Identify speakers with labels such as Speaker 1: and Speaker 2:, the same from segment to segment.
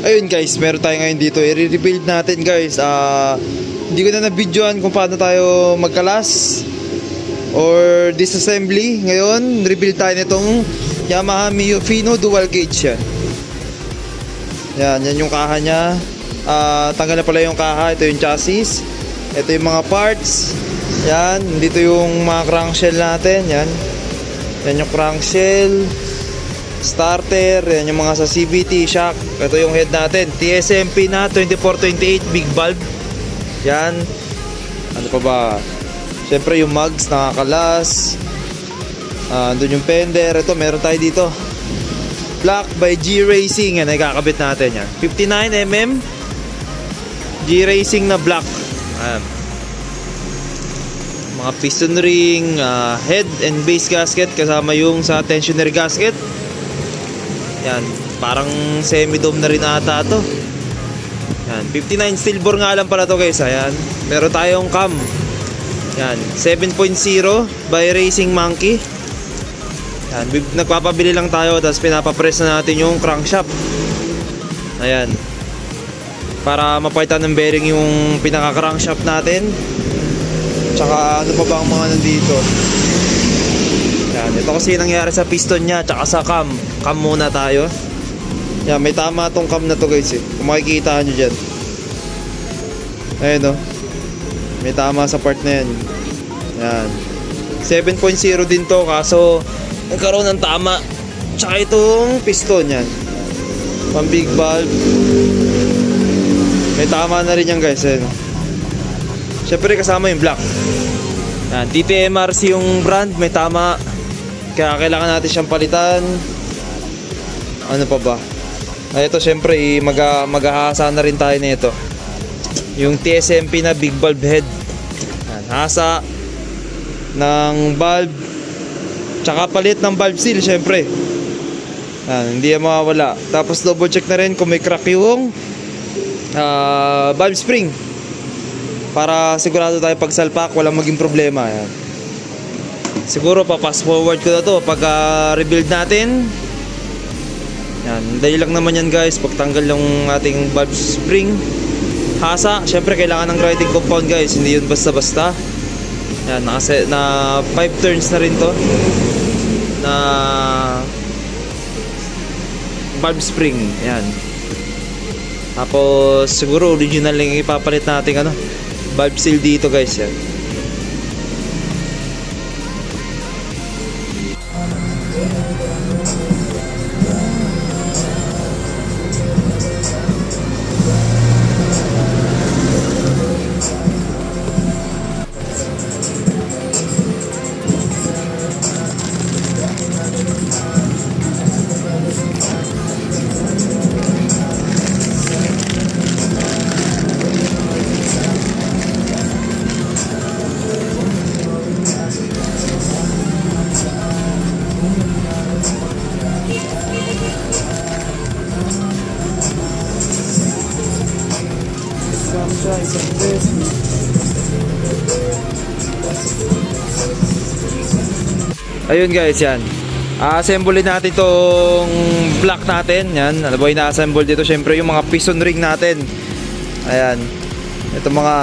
Speaker 1: Ayun guys, meron tayo ngayon dito. I-rebuild natin guys. Hindi ko na na-videoan kung paano tayo magkalas or disassembly. Ngayon, rebuild tayo nitong Yamaha Fino dual gauge yan. Yan yung kaha niya. Tanggal na pala yung kaha. Ito yung chassis. Ito yung mga parts. Yan, dito yung mga crankshell natin. Yan yung crankshell, starter, yan yung mga sa CVT, shock. Ito yung head natin, TSMP na 2428 big valve. Yan. Ano pa ba? Siyempre yung mugs, nakakalas. Doon yung fender. Ito, meron tayo dito. Black by G-Racing. Yan, ikakabit natin yan. 59mm G-Racing na black. Ayan. Mga piston ring, head and base gasket kasama yung sa tensioner gasket. Yan, parang semi-dome na rin ata to. Yan, 59 steel bore nga lang pala to guys. Ayan, meron tayong cam. Yan, 7.0 by Racing Monkey. Yan, nagpapabili lang tayo tapos pinapapress na natin yung crankshaft. Ayan, para mapalitan ng bearing yung pinaka-crankshaft natin. Tsaka ano pa ba ang mga nandito? Yan, ito kasi nangyari sa piston niya tsaka sa cam. Cam muna tayo. Yan, may tama tong cam na to guys eh. Kung makikita nyo dyan. Ayun o. May tama sa part na yan. Yan, 7.0 din to kaso nagkaroon ng tama. Tsaka itong piston yan, pang big valve. May tama na rin yan guys. Ayun o. Siyempre kasama yung black. Yan, TTMRC yung brand, may tama. Kaya kailangan natin siyang palitan. Ano pa ba? Ito siyempre maghahasa na rin tayo nito. Yung TSMP na big valve head. Yan, hasa ng valve. Tsaka palit ng valve seal siyempre. Yan, hindi yan mawawala. Tapos double check na rin kung may crack yung valve spring, para sigurado tayo pag salpak walang maging problema. Yan. Siguro pa-fast forward ko na to pag rebuild natin. Yan, dahil lang naman yan guys. Pagtanggal yung ating valve spring, hasa, syempre kailangan ng grinding compound guys. Hindi yun basta-basta. Yan, na 5 turns na rin to na valve spring. Yan. Tapos siguro original lang ipapalit natin valve seal dito guys. Yan. Ayun guys, yan. Assemble natin itong block natin. Yan, ano ba yung na-assemble dito? Syempre yung mga piston ring natin. Ayan. Ito mga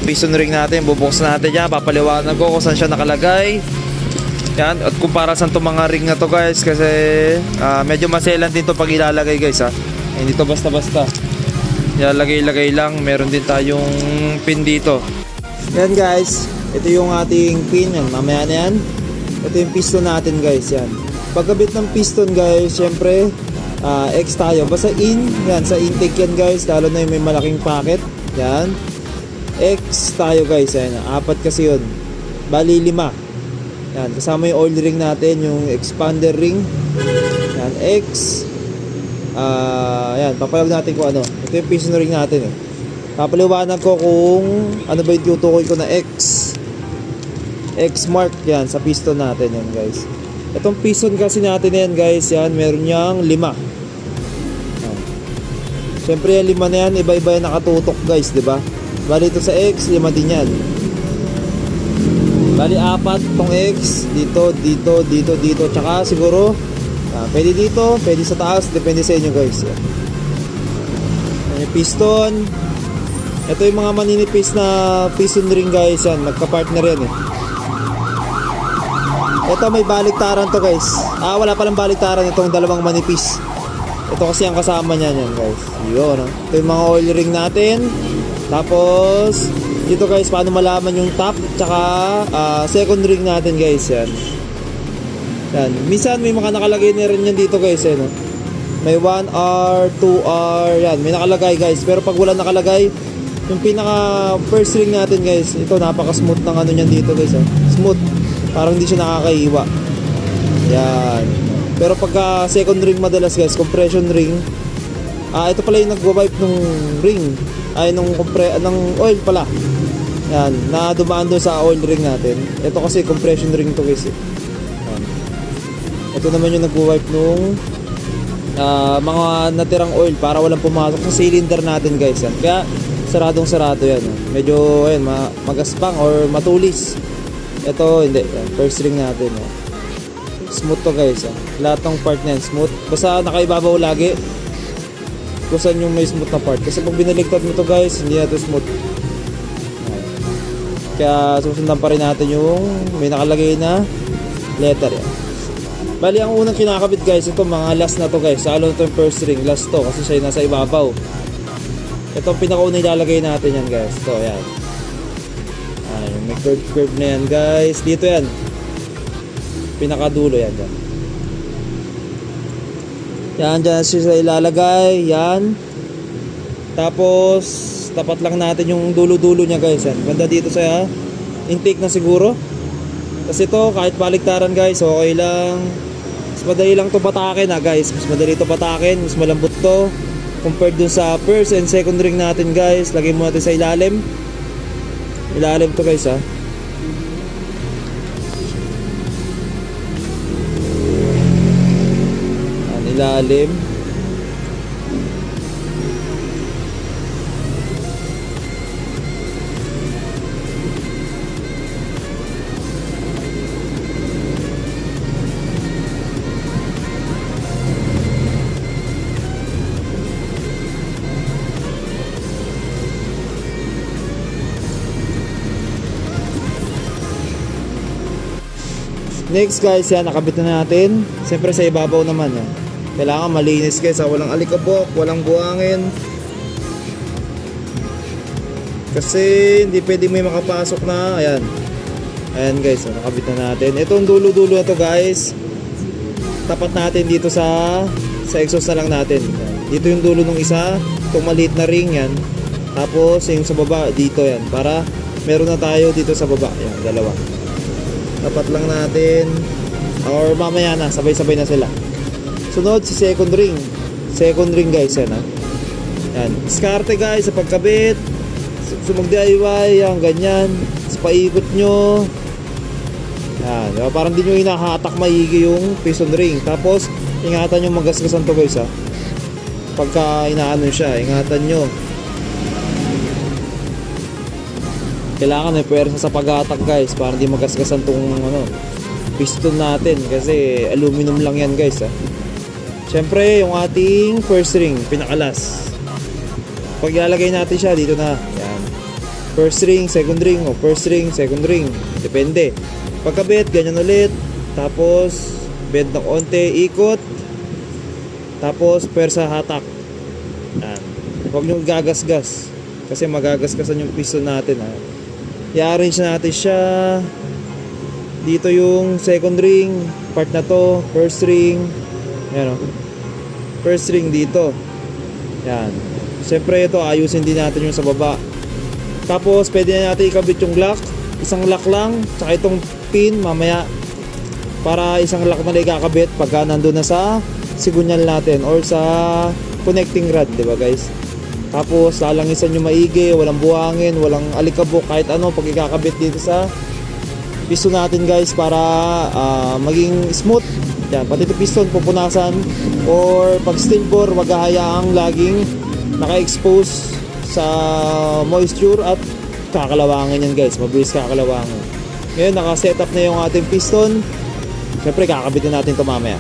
Speaker 1: piston ring natin, bubuksan natin yan. Papaliwanag ko kung saan siya nakalagay. Yan, at kung para saan itong mga ring na to guys. Kasi medyo maselan din to pag ilalagay guys ha. Hindi to basta-basta. Ilalagay-lagay lang. Meron din tayong pin dito. Yan guys, ito yung ating pin. Yan, mamaya na yan. Ito yung piston natin guys. Yan, pagkabit ng piston guys, syempre X tayo, basta in. Yan, sa intake yan guys, lalo na yung may malaking packet. Yan, X tayo guys. Yan, 4 kasi yun, bali 5. Yan, kasama yung oil ring natin, yung expander ring. Yan, X. Yan, papalawag natin kung ano. Ito yung piston ring natin eh. Papaliwanag ko kung ano ba yung tutukoy ko na X mark yan sa piston natin yan guys. Itong piston kasi natin yan guys, yan meron niyang 5. Siyempre yan 5 na yan, iba-iba yan nakatutok guys, diba? Bali ito sa X, 5 din yan. Bali 4 tong X, dito, dito, dito, dito. Tsaka siguro Pwede dito, pwede sa taas, depende sa inyo guys. Yan. Yan yung piston. Ito yung mga maninipis na piston ring guys. Yan, magka-partner yan eh. Ito may baliktaran to guys. Wala palang baliktaran itong dalawang manipis. Ito kasi ang kasama niyan yan guys. Yun, no? Ito yung mga oil ring natin. Tapos dito guys, paano malaman yung top tsaka second ring natin guys. Yan. Yan. Minsan may mga nakalagay na rin yan dito guys. No? May 1R, 2R. Yan, may nakalagay guys. Pero pag wala nakalagay, yung pinaka first ring natin guys, ito napaka smooth ng ano niyan dito guys. Smooth. Parang hindi siya nakakaiwa. Yan. Pero pagka second ring madalas guys, compression ring. Ito pala yung nagwa-wipe nung ring. Ng oil pala. Yan, na dumaan doon sa oil ring natin. Ito kasi compression ring to guys. Yan. Ito naman yung nagwa-wipe nung mga natirang oil para walang pumasok sa cylinder natin guys. Yan. Kaya saradong sarado yan. Medyo ayan, magaspang or matulis. Ito hindi. Yan. First ring natin. Yan. Smooth to guys. Lahat ng part na yan smooth. Basta nakaibabaw lagi kung saan yung may smooth na part. Kasi pag binaligtad mo to guys, hindi na to smooth. Kaya susundan pa rin natin yung may nakalagay na letter yan. Bali ang unang kinakabit guys, ito mga last na to guys. Lalo na to yung first ring, last to kasi siya nasa ibabaw. Ito ang pinakauna ilalagay natin yan guys. Ito yan. May curve na yan guys. Dito yan. Pinakadulo yan dyan. Yan dyan siya ilalagay. Yan. Tapos tapat lang natin yung dulo-dulo niya guys. Yan. Banda dito sa intake na siguro. Kasi ito kahit baliktaran guys, okay lang. Mas madali lang ito patakin guys. Mas madali ito patakin. Mas malambot to compared dun sa first and second ring natin guys. Lagay mo natin sa ilalim. Ilalim to guys ilalim. Next guys, yan nakabit na natin. Siyempre sa ibabaw naman yan. Kailangan malinis guys, walang alikabok, walang buhangin. Kasi hindi pwede may makapasok na. Ayan. Ayan guys, nakabit na natin. Itong dulo-dulo na to guys, tapat natin dito sa exhaust na lang natin. Dito yung dulo ng isa, itong maliit na ring yan. Tapos yung sa baba, dito yan. Para meron na tayo dito sa baba. Yan, dalawa. Tapat lang natin. Or mamaya na, sabay-sabay na sila. Sunod si second ring. Second ring guys, yan Yan. Diskarte guys sa pagkabit. Mag-DIY, yan, ganyan. Sa paikot nyo. Yan. Diba? Parang di nyo hinahatak maigi yung piston ring. Tapos, ingatan nyo magasgasan to guys Pagka inaano siya, ingatan nyo. Kailangan may puwersa sa pag-atak guys para hindi magasgasan tong piston natin kasi aluminum lang yan guys Siyempre yung ating first ring pinakalas, pag ilalagay natin siya dito na yan. First ring, second ring o first ring, second ring, depende. Pagkabit ganyan ulit, tapos bend ng konti, ikot, tapos puwersa hatak. Yan. Huwag nyo gagasgas kasi magagasgasan yung piston natin I-arrange natin siya. Dito yung second ring, part na to, first ring. Yan First ring dito. Yan. Siyempre ito, ayusin din natin yung sa baba. Tapos pwede na natin ikabit yung lock. Isang lock lang, tsaka itong pin mamaya. Para isang lock na lang ikakabit pagka nandun na sa sigunyal natin or sa connecting rod, di ba guys? Tapos lalangisan nyo maigi, walang buhangin, walang alikabok, kahit ano pag ikakabit dito sa piston natin guys para maging smooth. Yan, pati ito piston pupunasan or pag steel bore wag hayaang laging naka-expose sa moisture at kakalawangin yan guys, mabilis kakalawangin. Ngayon naka-setup na yung ating piston. Siyempre kakabitin natin ito mamaya.